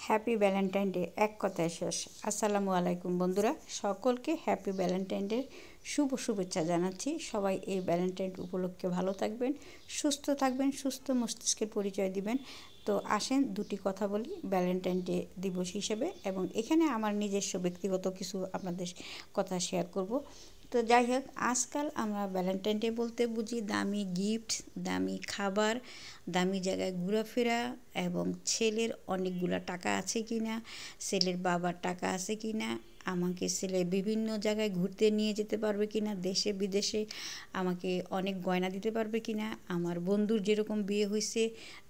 Happy Valentine day এক কথায় শেষ। আসসালামু আলাইকুম বন্ধুরা, সকলকে হ্যাপি ভ্যালেন্টাইন ডে শুভেচ্ছা জানাচ্ছি। সবাই এই ভ্যালেন্টাইন উপলক্ষে ভালো থাকবেন, সুস্থ থাকবেন, সুস্থ মস্তিষ্কের পরিচয় দিবেন। তো আসেন দুটি কথা বলি ভ্যালেন্টাইন ডে দিবস হিসেবে, এবং এখানে আমার নিজস্ব ব্যক্তিগত কিছু আপনাদের কথা শেয়ার করব। তো যাই হোক, আজকাল আমরা ভ্যালেন্টাইন ডে বলতে বুঝি দামি গিফট, দামি খাবার, দামি জায়গায় ঘোরাফেরা, এবং ছেলের অনেকগুলো টাকা আছে কি না, ছেলের বাবার টাকা আছে কি না, আমাকে ছেলে বিভিন্ন জায়গায় ঘুরতে নিয়ে যেতে পারবে কি না, দেশে বিদেশে আমাকে অনেক গয়না দিতে পারবে কি না, আমার বন্ধুর যেরকম বিয়ে হয়েছে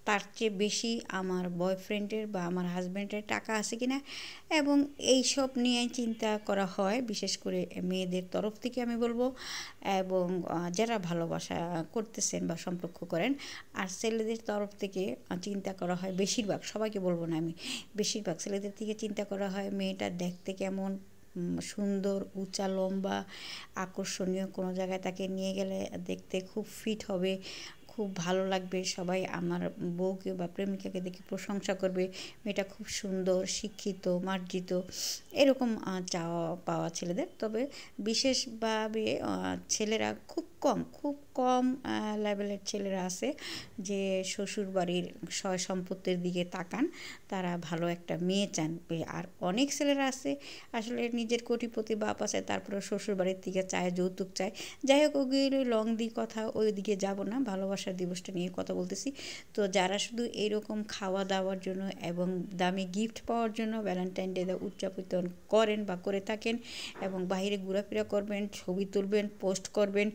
তার চেয়ে বেশি আমার বয়ফ্রেন্ডের বা আমার হাজব্যান্ডের টাকা আছে কি না, এবং এই সব নিয়ে চিন্তা করা হয় বিশেষ করে মেয়েদের তরফ থেকে আমি বলবো, এবং যারা ভালোবাসা করতেছেন বা সম্পর্ক করেন। আর ছেলেদের তরফ থেকে চিন্তা করা হয় বেশিরভাগ, সবাইকে বলবো না আমি, বেশিরভাগ ছেলেদের থেকে চিন্তা করা হয় মেয়েটা দেখতে কেমন, সুন্দর, উঁচা, লম্বা, আকর্ষণীয়, কোনো জায়গায় তাকে নিয়ে গেলে দেখতে খুব ফিট হবে, খুব ভালো লাগবে, সবাই আমার বউকে বা প্রেমিকাকে দেখে প্রশংসা করবে, মেয়েটা খুব সুন্দর, শিক্ষিত, মার্জিত, এরকম চাওয়া পাওয়া ছেলেদের। তবে বিশেষভাবে ছেলেরা খুব কম লেভেলের ছেলেরা আছে যে শ্বশুরবাড়ির সয় সম্পত্তির দিকে তাকান, তারা ভালো একটা মেয়ে চান। আর অনেক ছেলেরা আছে আসলে নিজের কোটিপতি বাপ আছে, তারপরে শ্বশুরবাড়ির দিকে চায়, যৌতুক চায়। যাই হোক, ওগুলো লং দি কথা, ওই দিকে যাব না, ভালোবাসার দিবসটা নিয়ে কথা বলতেছি। তো যারা শুধু এইরকম খাওয়া দাওয়ার জন্য এবং দামি গিফট পাওয়ার জন্য ভ্যালেন্টাইন ডে উদযাপন করেন বা করে থাকেন, এবং বাইরে ঘোরাফেরা করবেন, ছবি তুলবেন, পোস্ট করবেন,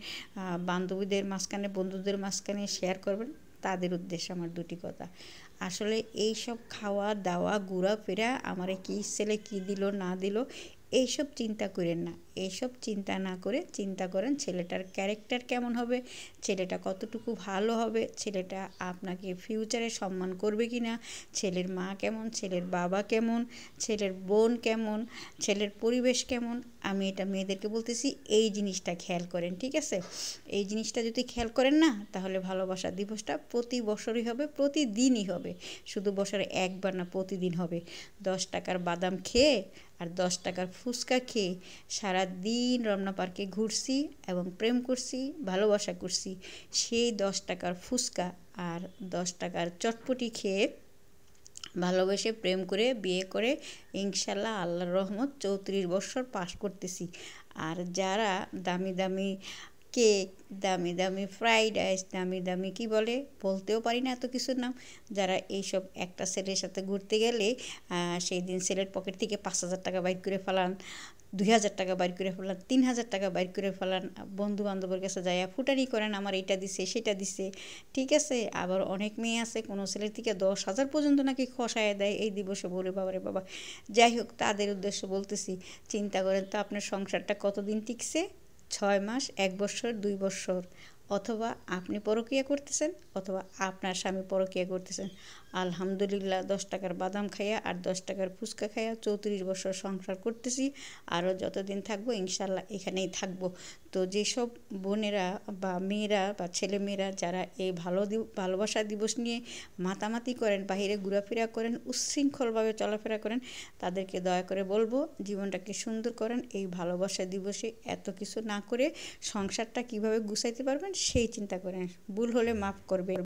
বান্ধবীদের মাঝখানে, বন্ধুদের মাঝখানে শেয়ার করবেন, তাদের উদ্দেশ্যে আমার দুটি কথা। আসলে এই সব খাওয়া দাওয়া, ঘোরাফেরা, আমার কি ছেলে কী দিল না দিল, এইসব চিন্তা করেন না। এইসব চিন্তা না করে চিন্তা করেন ছেলেটার ক্যারেক্টার কেমন হবে, ছেলেটা কতটুকু ভালো হবে, ছেলেটা আপনাকে ফিউচারে সম্মান করবে কি না, ছেলের মা কেমন, ছেলের বাবা কেমন, ছেলের বোন কেমন, ছেলের পরিবেশ কেমন। আমি এটা মেয়েদেরকে বলতেছি, এই জিনিসটা খেয়াল করেন, ঠিক আছে? এই জিনিসটা যদি খেয়াল করেন না, তাহলে ভালোবাসা দিবসটা প্রতি বছরই হবে, প্রতিদিনই হবে, শুধু বছরে একবার না, প্রতিদিন হবে। 10 টাকার বাদাম খেয়ে আর 10 টাকার ফুচকা খেয়ে সারা দিন রমনা পার্কে ঘুরছি এবং প্রেম করছি, ভালোবাসা করছি। সেই 10 টাকার ফুচকা আর 10 টাকার চটপটি খেয়ে ভালোবেসে প্রেম করে বিয়ে করে ইনশাল্লাহ আল্লাহর রহমত 34 বছর পাস করতেছি। আর যারা দামি দামি কেক, দামি দামি ফ্রাইড রাইস, দামি দামি কী বলে, বলতেও পারি না এত কিছুর নাম, যারা এইসব একটা ছেলের সাথে ঘুরতে গেলে সেই দিন ছেলের পকেট থেকে 5,000 টাকা বাইর করে ফেলান, 2,000 টাকা বাইর করে ফেলান, 3,000 টাকা বাইর করে ফেলান, বন্ধু বান্ধবের কাছে যাইয়া ফুটানি করেন আমার এটা দিছে সেটা দিছে, ঠিক আছে? আবার অনেক মেয়ে আছে কোনো ছেলের থেকে 10,000 পর্যন্ত নাকি খসায় দেয় এই দিবসে, বলে বাবারে বাবা। যাই হোক, তাদের উদ্দেশ্য বলতেছি, চিন্তা করেন তো আপনার সংসারটা কতদিন টিকছে, 6 মাস, 1 বছর, 2 বছর, অথবা আপনি পরকীয়া করতেছেন অথবা আপনার স্বামী পরকীয়া করতেছেন। আলহামদুলিল্লাহ, 10 টাকার বাদাম খাইয়া আর 10 টাকার ফুচকা খাইয়া 34 বছর সংসার করতেছি, আরও যতদিন থাকবো ইনশাল্লাহ এখানেই থাকবো। তো যেসব বোনেরা বা মেয়েরা বা ছেলেমেয়েরা যারা এই ভালোবাসা দিবস নিয়ে মাতামাতি করেন, বাহিরে ঘোরাফেরা করেন, উচ্ছৃঙ্খলভাবে চলাফেরা করেন, তাদেরকে দয়া করে বলবো জীবনটাকে সুন্দর করেন, এই ভালোবাসা দিবসে এত কিছু না করে সংসারটা কিভাবে গুছাইতে পারবেন সেই চিন্তা করেন। ভুল হলে মাফ করবেন।